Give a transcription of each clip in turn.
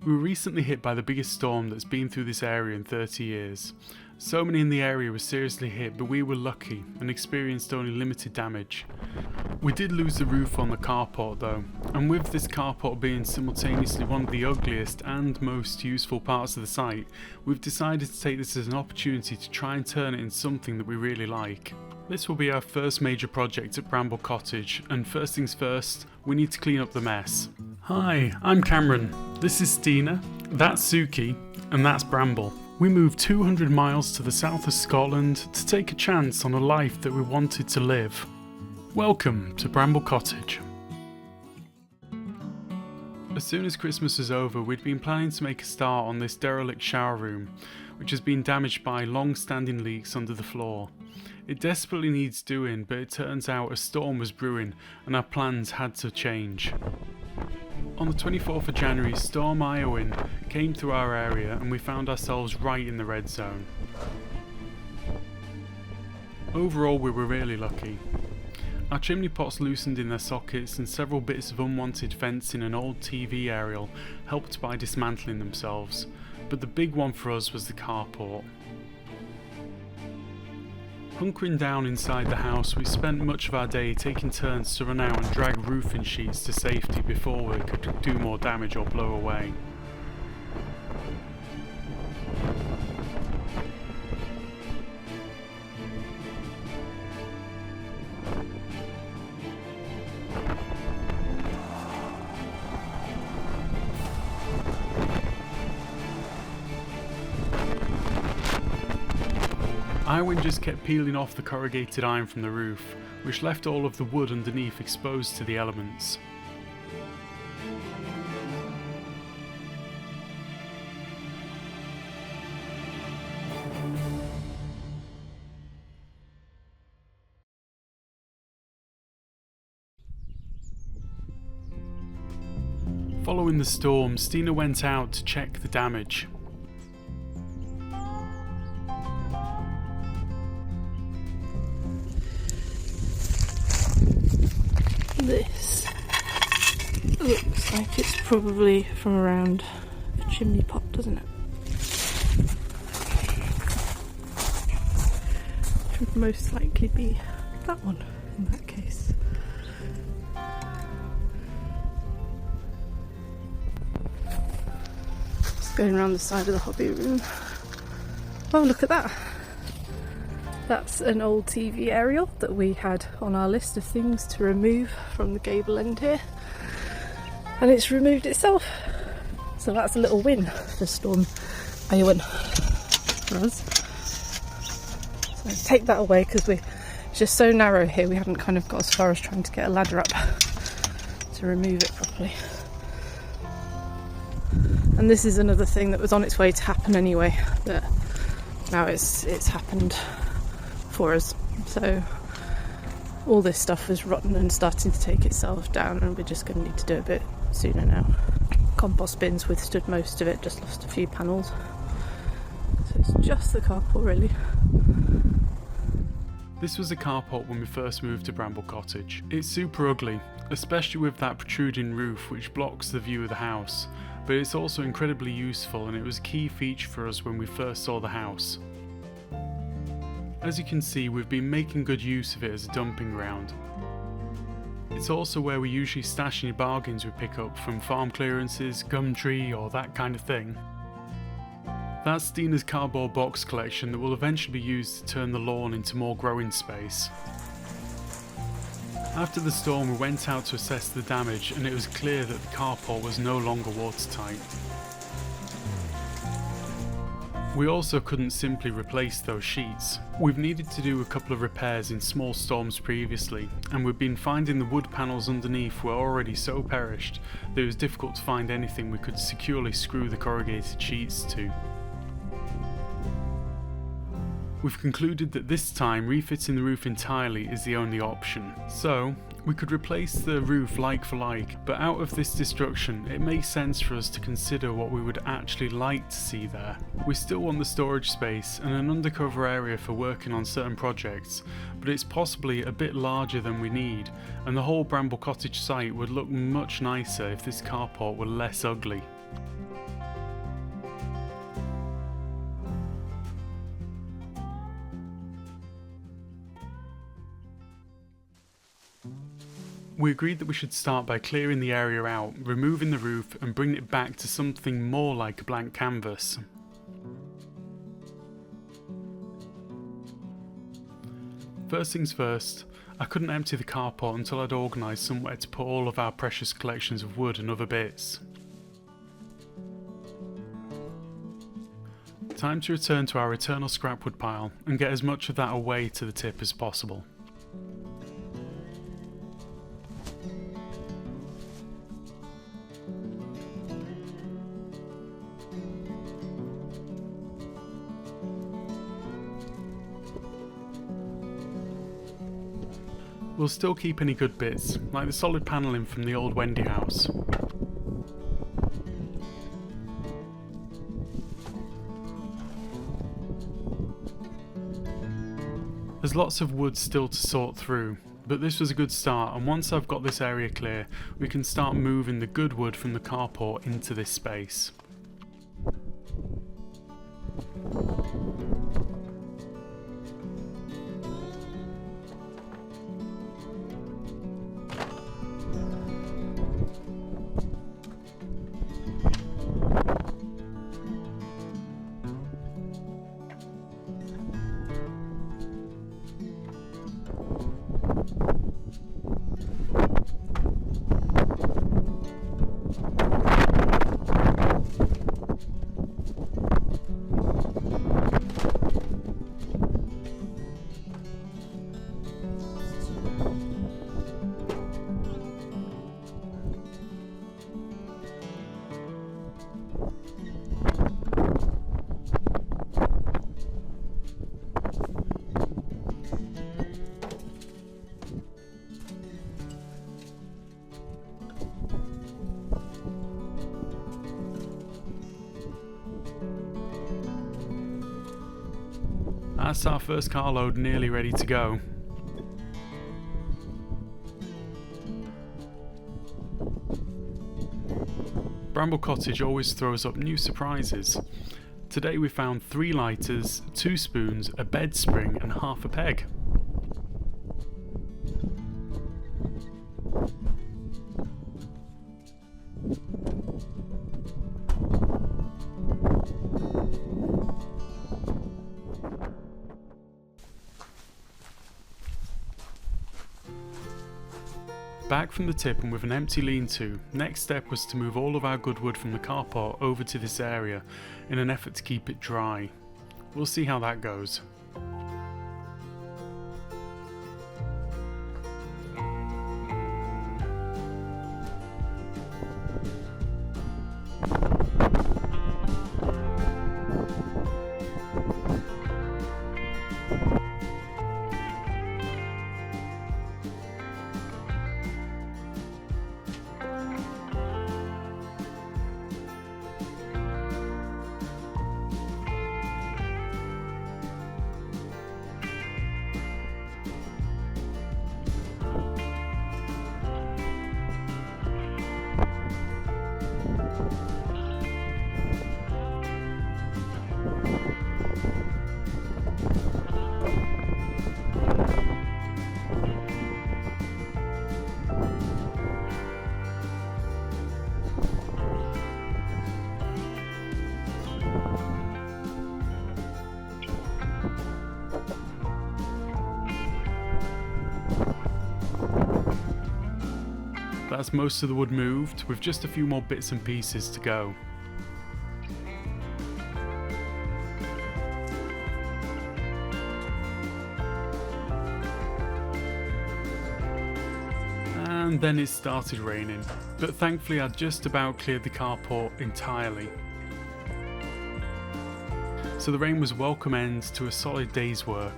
We were recently hit by the biggest storm that's been through this area in 30 years. So many in the area were seriously hit, but we were lucky and experienced only limited damage. We did lose the roof on the carport though, and with this carport being simultaneously one of the ugliest and most useful parts of the site, we've decided to take this as an opportunity to try and turn it into something that we really like. This will be our first major project at Bramble Cottage, and first things first, we need to clean up the mess. Hi, I'm Cameron, this is Stina, that's Suki, and that's Bramble. We moved 200 miles to the south of Scotland to take a chance on a life that we wanted to live. Welcome to Bramble Cottage. As soon as Christmas was over, we'd been planning to make a start on this derelict shower room, which has been damaged by long-standing leaks under the floor. It desperately needs doing, but it turns out a storm was brewing and our plans had to change. On the 24th of January, Storm Eowyn came through our area and we found ourselves right in the red zone. Overall, we were really lucky. Our chimney pots loosened in their sockets and several bits of unwanted fencing and old TV aerial helped by dismantling themselves, but the big one for us was the carport. Hunkering down inside the house, we spent much of our day taking turns to run out and drag roofing sheets to safety before we could do more damage or blow away. Eowyn just kept peeling off the corrugated iron from the roof, which left all of the wood underneath exposed to the elements. Following the storm, Stina went out to check the damage. This looks like it's probably from around a chimney pot, doesn't it? Should most likely be that one in that case. Just going around the side of the hobby room. Oh, look at that! That's an old TV aerial that we had on our list of things to remove from the gable end here, and it's removed itself, so that's a little win for Storm Eowyn for us. So let's take that away because it's just so narrow here, we haven't kind of got as far as trying to get a ladder up to remove it properly. And this is another thing that was on its way to happen anyway, that now it's happened for us. So all this stuff is rotten and starting to take itself down, and we're just going to need to do a bit sooner now. Compost bins withstood most of it, just lost a few panels. So it's just the carport really. This was a carport when we first moved to Bramble Cottage. It's super ugly, especially with that protruding roof which blocks the view of the house, but it's also incredibly useful and it was a key feature for us when we first saw the house. As you can see, we've been making good use of it as a dumping ground. It's also where we usually stash any bargains we pick up from farm clearances, Gumtree or that kind of thing. That's Stina's cardboard box collection that will eventually be used to turn the lawn into more growing space. After the storm, we went out to assess the damage and it was clear that the carport was no longer watertight. We also couldn't simply replace those sheets. We've needed to do a couple of repairs in small storms previously, and we've been finding the wood panels underneath were already so perished that it was difficult to find anything we could securely screw the corrugated sheets to. We've concluded that this time refitting the roof entirely is the only option. So, we could replace the roof like for like, but out of this destruction it makes sense for us to consider what we would actually like to see there. We still want the storage space and an undercover area for working on certain projects, but it's possibly a bit larger than we need, and the whole Bramble Cottage site would look much nicer if this carport were less ugly. We agreed that we should start by clearing the area out, removing the roof and bringing it back to something more like a blank canvas. First things first, I couldn't empty the carport until I'd organised somewhere to put all of our precious collections of wood and other bits. Time to return to our eternal scrapwood pile and get as much of that away to the tip as possible. We'll still keep any good bits, like the solid panelling from the old Wendy house. There's lots of wood still to sort through, but this was a good start, and once I've got this area clear, we can start moving the good wood from the carport into this space. That's our first carload nearly ready to go. Bramble Cottage always throws up new surprises. Today we found 3 lighters, 2 spoons, a bed spring and half a peg. Back from the tip and with an empty lean-to, next step was to move all of our good wood from the carport over to this area in an effort to keep it dry. We'll see how that goes. That's most of the wood moved, with just a few more bits and pieces to go. And then it started raining, but thankfully I'd just about cleared the carport entirely. So the rain was welcome end to a solid day's work.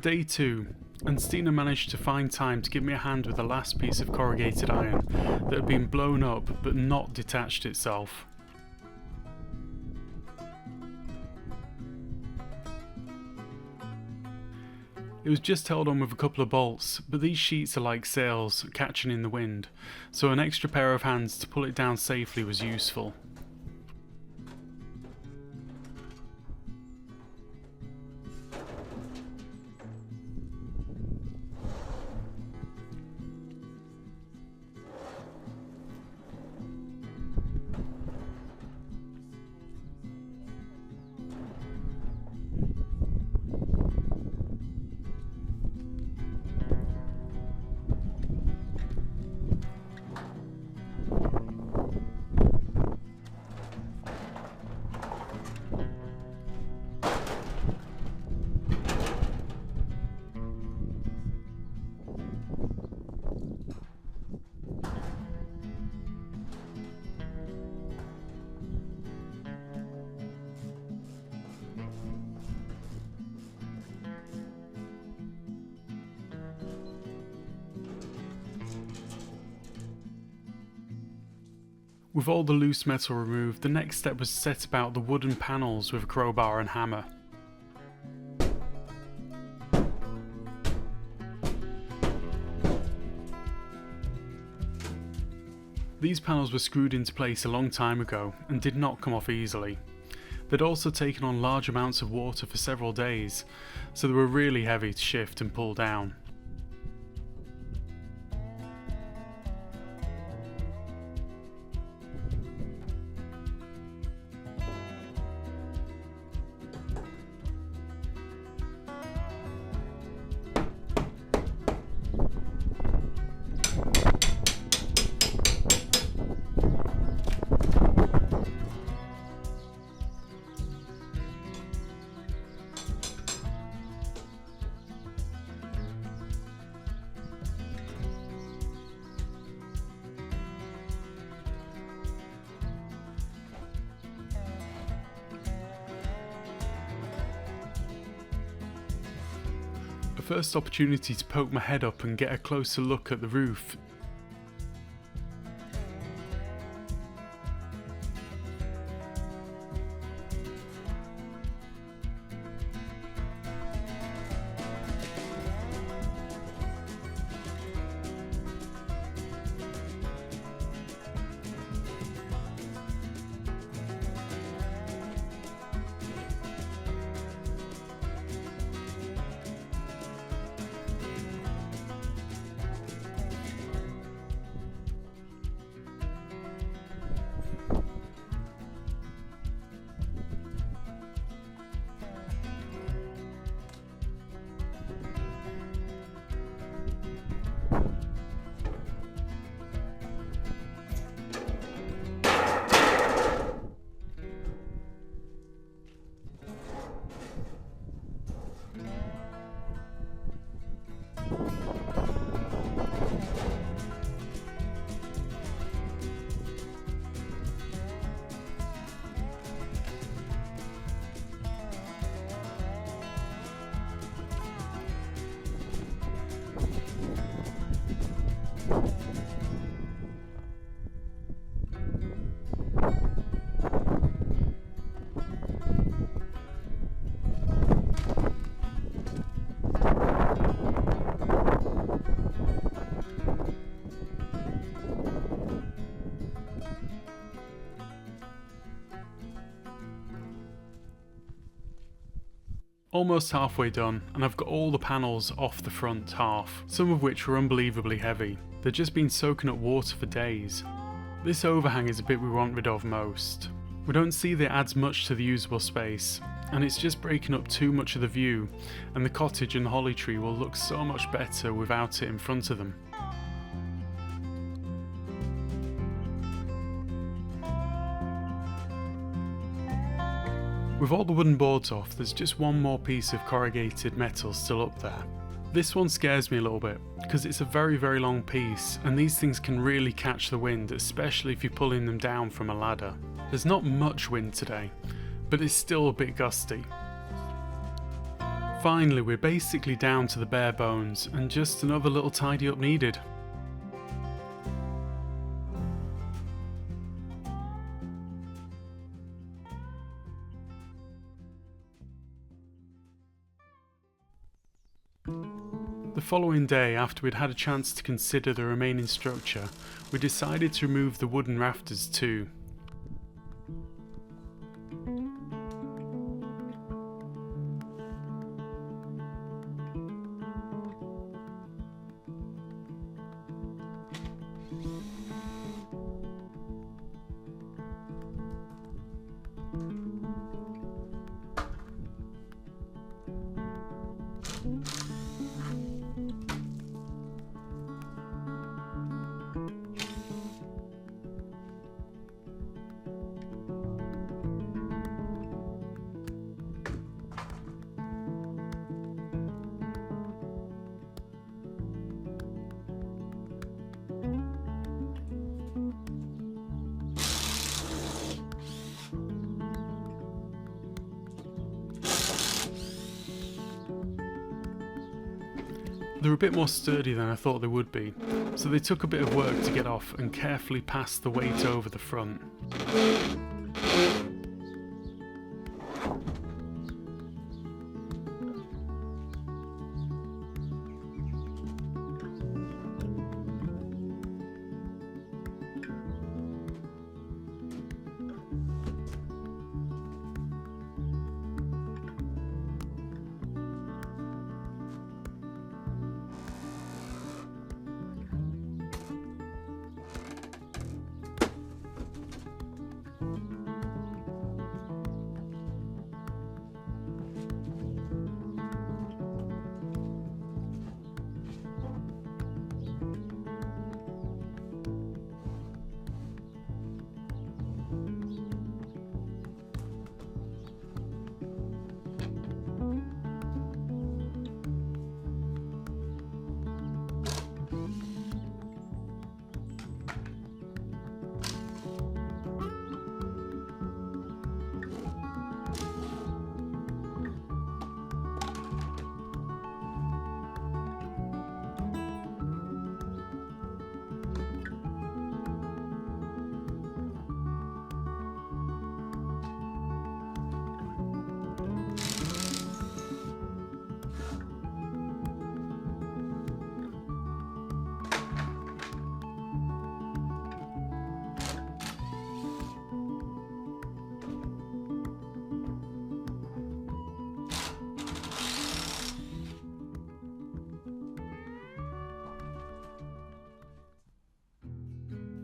Day 2, and Stina managed to find time to give me a hand with the last piece of corrugated iron that had been blown up but not detached itself. It was just held on with a couple of bolts, but these sheets are like sails, catching in the wind, so an extra pair of hands to pull it down safely was useful. With all the loose metal removed, the next step was to set about the wooden panels with a crowbar and hammer. These panels were screwed into place a long time ago and did not come off easily. They'd also taken on large amounts of water for several days, so they were really heavy to shift and pull down. A first opportunity to poke my head up and get a closer look at the roof. Almost halfway done, and I've got all the panels off the front half, some of which were unbelievably heavy. They'd just been soaking up water for days. This overhang is a bit we want rid of most. We don't see that it adds much to the usable space, and it's just breaking up too much of the view, and the cottage and the holly tree will look so much better without it in front of them. With all the wooden boards off, there's just one more piece of corrugated metal still up there. This one scares me a little bit, because it's a very long piece, and these things can really catch the wind, especially if you're pulling them down from a ladder. There's not much wind today, but it's still a bit gusty. Finally, we're basically down to the bare bones, and just another little tidy up needed. The following day, after we'd had a chance to consider the remaining structure, we decided to remove the wooden rafters too. They're a bit more sturdy than I thought they would be, so they took a bit of work to get off and carefully pass the weight over the front.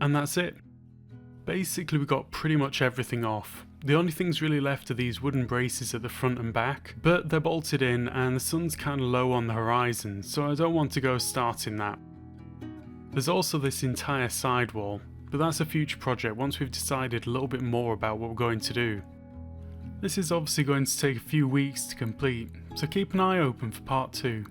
And that's it. Basically we got pretty much everything off. The only things really left are these wooden braces at the front and back, but they're bolted in and the sun's kind of low on the horizon, so I don't want to go starting that. There's also this entire side wall, but that's a future project once we've decided a little bit more about what we're going to do. This is obviously going to take a few weeks to complete, so keep an eye open for part 2.